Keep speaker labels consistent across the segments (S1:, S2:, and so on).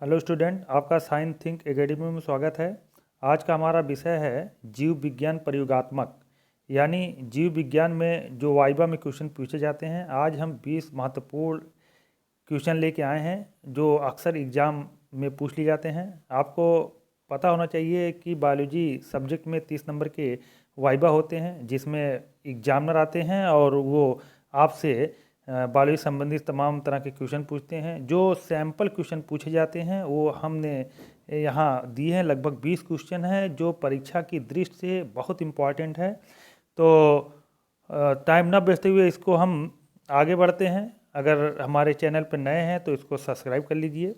S1: Hello student, आपका science think academy में स्वागत है। आज का हमारा विषय है जीव विज्ञान प्रयोगात्मक, यानी जीव विज्ञान में जो वाइवा में क्वेश्चन पूछे जाते हैं। आज हम 20 महत्वपूर्ण क्वेश्चन लेके आए हैं जो अक्सर एग्ज़ाम में पूछ लिए जाते हैं। आपको पता होना चाहिए कि बायोलॉजी सब्जेक्ट में 30 नंबर के वाइवा होते हैं, जिसमें एग्जामिनर आते हैं और वो आपसे बायोलॉजी संबंधित तमाम तरह के क्वेश्चन पूछते हैं। जो सैम्पल क्वेश्चन पूछे जाते हैं वो हमने यहाँ दिए हैं। लगभग 20 क्वेश्चन हैं जो परीक्षा की दृष्टि से बहुत इम्पॉर्टेंट है। तो टाइम न बचते हुए इसको हम आगे बढ़ते हैं। अगर हमारे चैनल पर नए हैं तो इसको सब्सक्राइब कर लीजिए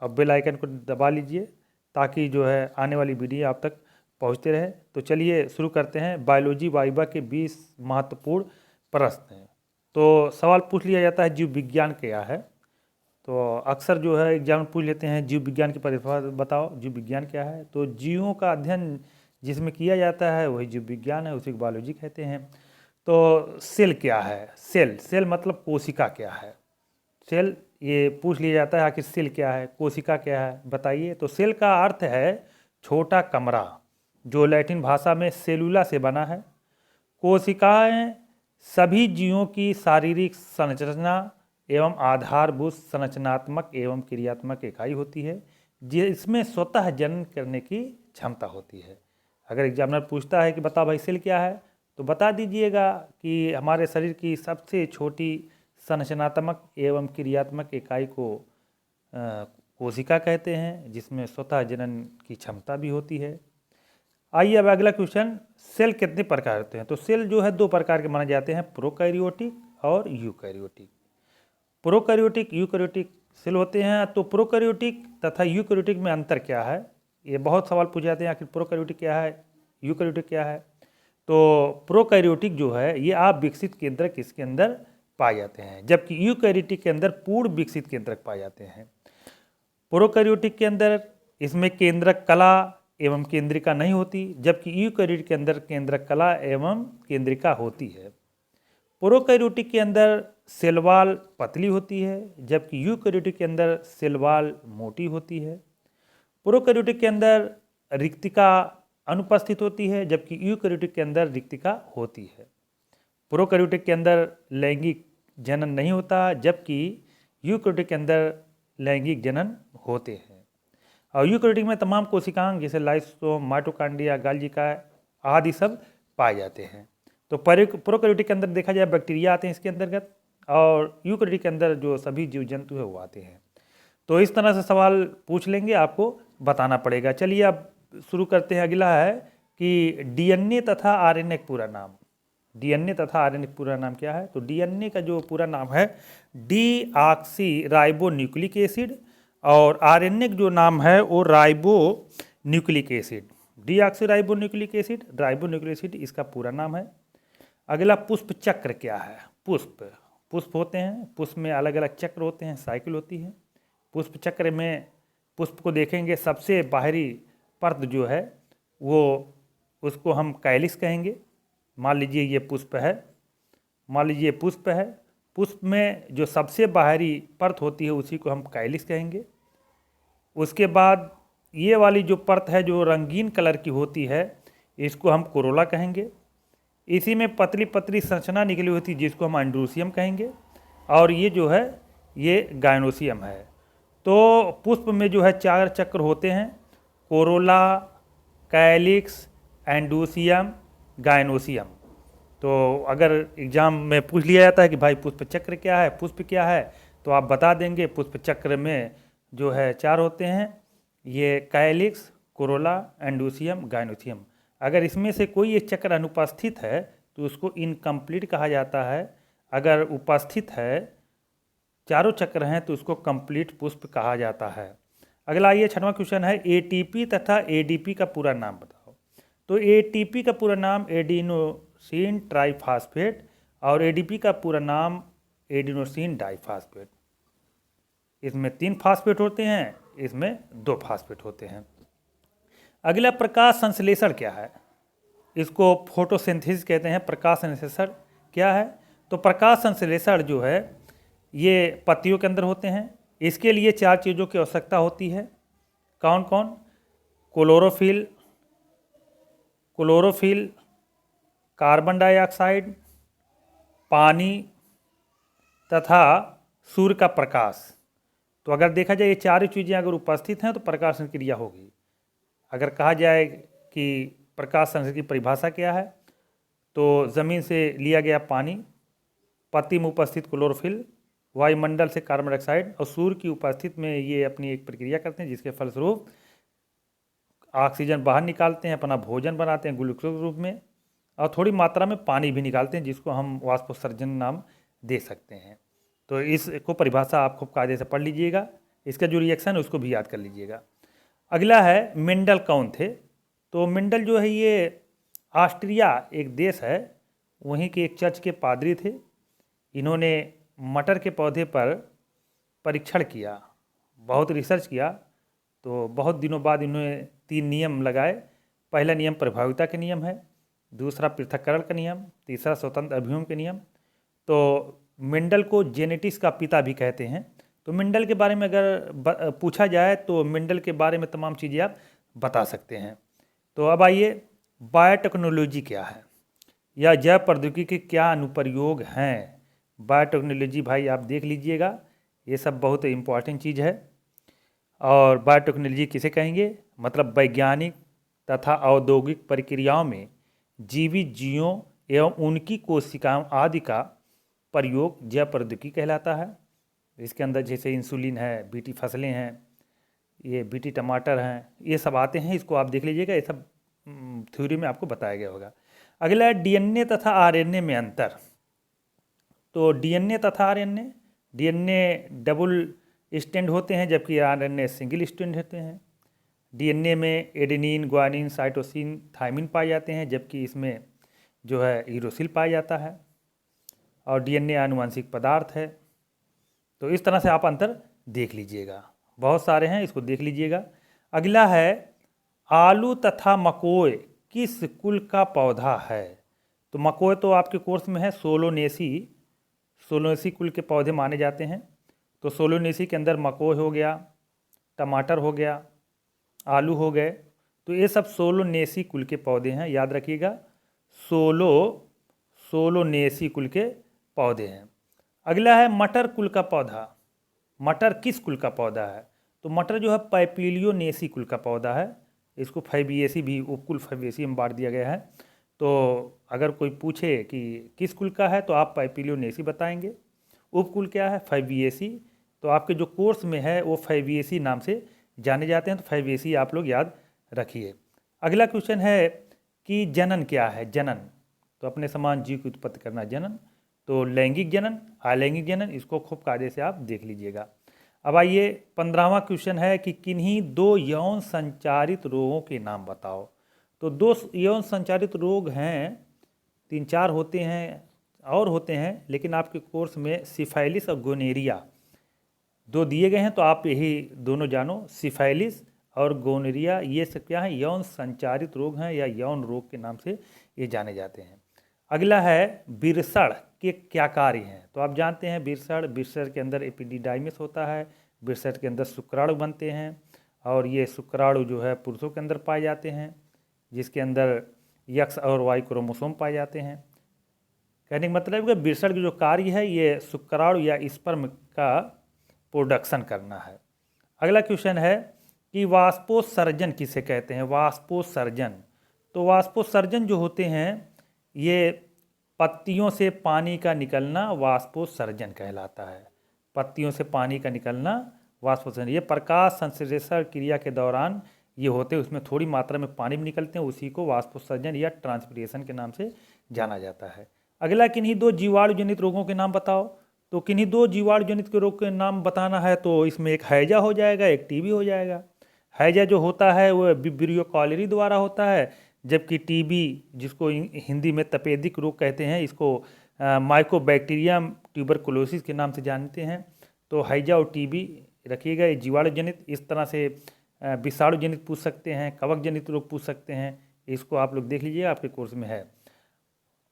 S1: और बेल आइकन को दबा लीजिए ताकि जो है आने वाली वीडियो आप तक पहुंचते रहे। तो चलिए शुरू करते हैं। बायोलॉजी वाइवा के 20 महत्वपूर्ण प्रश्न हैं। तो सवाल पूछ लिया जाता है जीव विज्ञान क्या है। तो अक्सर जो है एग्जाम में पूछ लेते हैं जीव विज्ञान की परिभाषा बताओ, जीव विज्ञान क्या है। तो जीवों का अध्ययन जिसमें किया जाता है वही जीव विज्ञान है, उसी को बायोलॉजी कहते हैं। तो सेल क्या है? सेल मतलब कोशिका क्या है। सेल ये पूछ लिया जाता है आखिर सेल क्या है, कोशिका क्या है, बताइए। तो सेल का अर्थ है छोटा कमरा, जो लैटिन भाषा में सेलुला से बना है। कोशिकाएं सभी जीवों की शारीरिक संरचना एवं आधारभूत संरचनात्मक एवं क्रियात्मक इकाई होती है, जिसमें स्वतः जनन करने की क्षमता होती है। अगर एग्जामिनर पूछता है कि बता भाई सेल क्या है, तो बता दीजिएगा कि हमारे शरीर की सबसे छोटी संरचनात्मक एवं क्रियात्मक इकाई को कोशिका कहते हैं, जिसमें स्वतः जनन की क्षमता भी होती है। आइए अब अगला क्वेश्चन, सेल कितने प्रकार होते हैं। तो सेल जो है 2 प्रकार के माने जाते हैं, प्रोकैरियोटिक और यूकैरियोटिक। प्रोकैरियोटिक यूकैरियोटिक सेल होते हैं। तो प्रोकैरियोटिक तथा यूकैरियोटिक में अंतर क्या है, ये बहुत सवाल पूछे जाते हैं। आखिर प्रोकैरियोटिक क्या है, यूकैरियोटिक क्या है। तो प्रोकैरियोटिक जो है ये आप विकसित केंद्रक इसके अंदर पाए जाते हैं, जबकि यूकैरियोटिक के अंदर पूर्ण विकसित केंद्रक पाए जाते हैं। प्रोकैरियोटिक के अंदर इसमें केंद्रक कला एवं केंद्रिका नहीं होती, जबकि यूकैरियोटिक के अंदर केंद्रक कला एवं केंद्रिका होती है। प्रोकैरियोटिक के अंदर सेल वॉल पतली होती है, जबकि यूकैरियोटिक के अंदर सेल वॉल मोटी होती है। प्रोकैरियोटिक के अंदर रिक्तिका अनुपस्थित होती है, जबकि यूकैरियोटिक के अंदर रिक्तिका होती है। प्रोकैरियोटिक के अंदर लैंगिक जनन नहीं होता, जबकि यूकैरियोटिक के अंदर लैंगिक जनन होते हैं। और यूकैरियोटिक में तमाम कोशिकांग जैसे लाइसोसोम, माइटोकॉन्ड्रिया, गाल्जिका आदि सब पाए जाते हैं। तो प्रोकैरियोटिक के अंदर देखा जाए बैक्टीरिया आते हैं इसके अंतर्गत, और यूकैरियोटिक के अंदर जो सभी जीव जंतु है वो आते हैं। तो इस तरह से सवाल पूछ लेंगे, आपको बताना पड़ेगा। चलिए अब शुरू करते हैं। अगला है कि डीएनए तथा आरएनए का पूरा नाम। डीएनए तथा आरएनए का पूरा नाम क्या है। तो डीएनए का जो पूरा नाम है डीऑक्सी राइबो न्यूक्लिक एसिड, और आरएनए का जो नाम है वो ribo nucleic acid. Deoxy ribo nucleic acid, ribo nucleic acid इसका पूरा नाम है। अगला पुष्प चक्र क्या है। पुष्प होते हैं, पुष्प में अलग अलग चक्र होते हैं, साइकिल होती है। पुष्प चक्र में पुष्प को देखेंगे, सबसे बाहरी परत जो है वो उसको हम कैलिक्स कहेंगे। मान लीजिए ये पुष्प है, मान लीजिए पुष्प है। पुष्प में जो सबसे बाहरी परत होती है उसी को हम कैलिक्स कहेंगे। उसके बाद ये वाली जो परत है जो रंगीन कलर की होती है, इसको हम कोरोला कहेंगे। इसी में पतली पतली संरचना निकली होती है जिसको हम एंड्रोसियम कहेंगे, और ये जो है ये गायनोसियम है। तो पुष्प में जो है 4 चक्र होते हैं, कोरोला, कैलिक्स, एंड्रोसियम, गायनोसियम। तो अगर एग्जाम में पूछ लिया जाता है कि भाई पुष्प चक्र क्या है, पुष्प क्या है, तो आप बता देंगे पुष्प चक्र में जो है 4 होते हैं, ये कैलिक्स, कोरोला, एंड्रोसियम, गायनोसियम। अगर इसमें से कोई एक चक्र अनुपस्थित है तो उसको इनकम्प्लीट कहा जाता है। अगर उपस्थित है, चारों चक्र हैं, तो उसको कंप्लीट पुष्प कहा जाता है। अगला ये 6वां क्वेश्चन है, एटीपी तथा एडीपी का पूरा नाम बताओ। तो एटीपी का पूरा नाम एडिनोसिन ट्राइफॉस्फेट, और एडीपी का पूरा नाम एडिनोसिन डाइफॉस्फेट। इसमें 3 फास्फेट होते हैं, इसमें 2 फास्फेट होते हैं। अगला प्रकाश संश्लेषण क्या है। इसको फोटोसिंथेसिस कहते हैं। प्रकाश संश्लेषण क्या है। तो प्रकाश संश्लेषण जो है ये पत्तियों के अंदर होते हैं, इसके लिए 4 चीज़ों की आवश्यकता होती है। कौन कौन? क्लोरोफिल, कार्बन डाइऑक्साइड, पानी तथा सूर्य का प्रकाश। तो अगर देखा जाए ये 4 चीज़ें अगर उपस्थित हैं तो प्रकाश क्रिया होगी। अगर कहा जाए कि प्रकाश संश्लेषण की परिभाषा क्या है, तो ज़मीन से लिया गया पानी, पत्ती में उपस्थित क्लोरोफिल, वायुमंडल से कार्बन डाइऑक्साइड और सूर्य की उपस्थिति में ये अपनी एक प्रक्रिया करते हैं जिसके फलस्वरूप ऑक्सीजन बाहर निकालते हैं, अपना भोजन बनाते हैं ग्लूकोज के रूप में, और थोड़ी मात्रा में पानी भी निकालते हैं जिसको हम वाष्पोत्सर्जन नाम दे सकते हैं। तो इसको परिभाषा आप खूब कायदे से पढ़ लीजिएगा, इसका जो रिएक्शन है उसको भी याद कर लीजिएगा। अगला है मेंडल कौन थे? तो मेंडल जो है ये ऑस्ट्रिया एक देश है, वहीं के एक चर्च के पादरी थे। इन्होंने मटर के पौधे पर परीक्षण किया, बहुत रिसर्च किया, तो बहुत दिनों बाद इन्होंने 3 नियम लगाए। पहला नियम प्रभाविता के नियम है, दूसरा पृथक्करण का नियम, तीसरा स्वतंत्र अभियोग के नियम। तो मेंडल को जेनेटिक्स का पिता भी कहते हैं। तो मेंडल के बारे में अगर पूछा जाए तो मेंडल के बारे में तमाम चीज़ें आप बता सकते हैं। तो अब आइए, बायोटेक्नोलॉजी क्या है या जैव प्रौद्योगिकी के क्या अनुप्रयोग हैं। बायोटेक्नोलॉजी भाई आप देख लीजिएगा, ये सब बहुत इम्पॉर्टेंट चीज़ है। और बायोटेक्नोलॉजी किसे कहेंगे? मतलब वैज्ञानिक तथा औद्योगिक प्रक्रियाओं में जीवित जीवों एवं उनकी कोशिकाओं आदि का प्रयोग जैव प्रौद्योगिकी कहलाता है। इसके अंदर जैसे इंसुलिन है, बीटी फसलें हैं, ये बीटी टमाटर हैं, ये सब आते हैं। इसको आप देख लीजिएगा, ये सब थ्योरी में आपको बताया गया होगा। अगला है डीएनए तथा आरएनए में अंतर। तो डीएनए तथा आरएनए, डीएनए डबल स्टैंड होते हैं जबकि आरएनए सिंगल स्टैंड होते हैं। डीएनए में एडेनिन, ग्वानिन, साइटोसिन, थायमिन पाए जाते हैं जबकि इसमें जो है यूरोसिल पाया जाता है। और डीएनए आनुवंशिक पदार्थ है। तो इस तरह से आप अंतर देख लीजिएगा, बहुत सारे हैं, इसको देख लीजिएगा। अगला है आलू तथा मकोय किस कुल का पौधा है? तो मकोय तो आपके कोर्स में है, सोलोनेसी कुल के पौधे माने जाते हैं। तो सोलोनेसी के अंदर मकोय हो गया, टमाटर हो गया, आलू हो गए, तो ये सब सोलोनेसी कुल के पौधे हैं, याद रखिएगा। सोलोनेसी कुल के पौधे हैं। अगला है मटर कुल का पौधा। मटर किस कुल का पौधा है? तो मटर जो है पैपिलियोनेसी कुल का पौधा है। इसको फैबिएसी भी, उपकुल फैबिएसी में बांट दिया गया है। तो अगर कोई पूछे कि किस कुल का है तो आप पैपिलियोनेसी बताएंगे। उपकुल क्या है? फैबिएसी। तो आपके जो कोर्स में है वो फैबिएसी नाम से जाने जाते हैं, तो फैबिएसी आप लोग याद रखिए। अगला क्वेश्चन है कि जनन क्या है? जनन तो अपने समान जीव की उत्पत्ति करना जनन। तो लैंगिक जनन, अलैंगिक जनन, इसको खूब कायदे से आप देख लीजिएगा। अब आइए 15वां क्वेश्चन है कि किन्हीं 2 यौन संचारित रोगों के नाम बताओ। तो 2 यौन संचारित रोग हैं, 3-4 होते हैं और होते हैं, लेकिन आपके कोर्स में सिफाइलिस और गोनेरिया 2 दिए गए हैं, तो आप यही दोनों जानो। सिफाइलिस और गोनेरिया ये सब क्या है? यौन संचारित रोग हैं या यौन रोग के नाम से ये जाने जाते हैं। अगला है विरसड़ के क्या कार्य हैं? तो आप जानते हैं विरसड़ के अंदर एपिडिडाइमिस होता है, विरसड़ के अंदर शुक्राणु बनते हैं, और ये शुक्राणु जो है पुरुषों के अंदर पाए जाते हैं जिसके अंदर X और Y क्रोमोसोम पाए जाते हैं। कहने का मतलब है कि विरसड़ की जो कार्य है ये शुक्राणु या स्पर्म का प्रोडक्शन करना है। अगला क्वेश्चन है कि वाष्पोत्सर्जन किसे कहते हैं? वाष्पोत्सर्जन, तो वाष्पोत्सर्जन जो होते हैं ये पत्तियों से पानी का निकलना वाष्पोत्सर्जन कहलाता है। पत्तियों से पानी का निकलना वाष्पोत्सर्जन। ये प्रकाश संश्लेषण क्रिया के दौरान ये होते हैं, उसमें थोड़ी मात्रा में पानी भी निकलते हैं, उसी को वाष्पोत्सर्जन या ट्रांसपिरेशन के नाम से जाना जाता है। अगला किन्हीं 2 जीवाणु जनित रोगों के नाम बताओ। तो किन्हीं 2 जीवाणु जनित के रोग के नाम बताना है तो इसमें एक हैजा हो जाएगा, एक टीबी हो जाएगा। हैजा जो होता है वह विब्रियो कॉलेरी द्वारा होता है, जबकि टीबी जिसको हिंदी में तपेदिक रोग कहते हैं, इसको माइकोबैक्टीरियम ट्यूबरकुलोसिस के नाम से जानते हैं। तो हैजा और टीबी रखिएगा, ये जीवाणु जनित। इस तरह से विषाणु जनित पूछ सकते हैं, कवक जनित रोग पूछ सकते हैं, इसको आप लोग देख लीजिए, आपके कोर्स में है।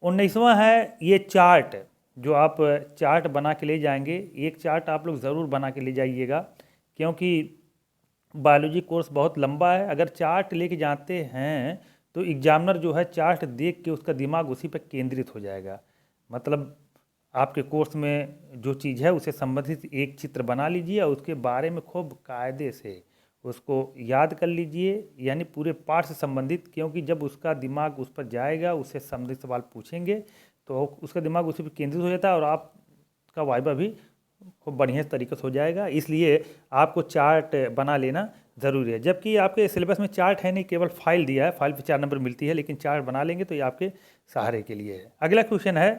S1: 19वां है ये चार्ट जो आप चार्ट बना के ले जाएंगे, एक चार्ट आप लोग ज़रूर बना के ले जाइएगा, क्योंकि बायोलॉजी कोर्स बहुत लंबा है। अगर चार्ट लेके जाते हैं तो एग्जामिनर जो है चार्ट देख के उसका दिमाग उसी पर केंद्रित हो जाएगा। मतलब आपके कोर्स में जो चीज़ है उसे संबंधित एक चित्र बना लीजिए और उसके बारे में खूब कायदे से उसको याद कर लीजिए, यानी पूरे पाठ से संबंधित, क्योंकि जब उसका दिमाग उस पर जाएगा, उससे संबंधित सवाल पूछेंगे तो उसका दिमाग उसी पर केंद्रित हो जाता है और आपका वाइवा भी खूब बढ़िया तरीके से हो जाएगा। इसलिए आपको चार्ट बना लेना ज़रूरी है। जबकि आपके सिलेबस में चार्ट है नहीं, केवल फाइल दिया है, फाइल पे 4 नंबर मिलती है, लेकिन चार्ट बना लेंगे तो ये आपके सहारे के लिए है। अगला क्वेश्चन है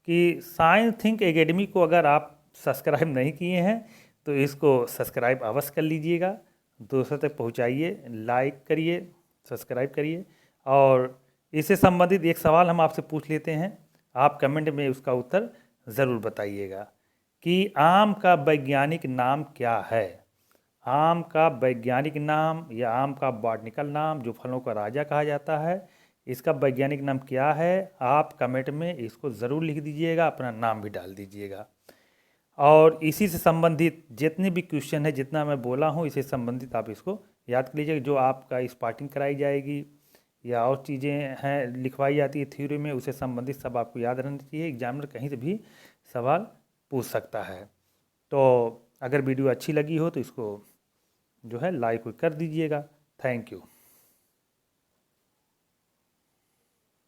S1: कि साइंस थिंक एकेडमी को अगर आप सब्सक्राइब नहीं किए हैं तो इसको सब्सक्राइब अवश्य कर लीजिएगा, दूसरों तक पहुंचाइए, लाइक करिए, सब्सक्राइब करिए। और इससे संबंधित एक सवाल हम आपसे पूछ लेते हैं, आप कमेंट में उसका उत्तर ज़रूर बताइएगा कि आम का वैज्ञानिक नाम क्या है। आम का वैज्ञानिक नाम या आम का बॉटनिकल नाम, जो फलों का राजा कहा जाता है, इसका वैज्ञानिक नाम क्या है? आप कमेंट में इसको ज़रूर लिख दीजिएगा, अपना नाम भी डाल दीजिएगा। और इसी से संबंधित जितने भी क्वेश्चन है, जितना मैं बोला हूँ, इससे संबंधित आप इसको याद कर लीजिएगा। जो आपका स्पार्टिंग कराई जाएगी या और चीज़ें हैं लिखवाई जाती है थ्योरी में, उससे संबंधित सब आपको याद रहना चाहिए। एग्जामिनर कहीं से भी सवाल पूछ सकता है। तो अगर वीडियो अच्छी लगी हो तो इसको जो है लाइक कर दीजिएगा। Thank you.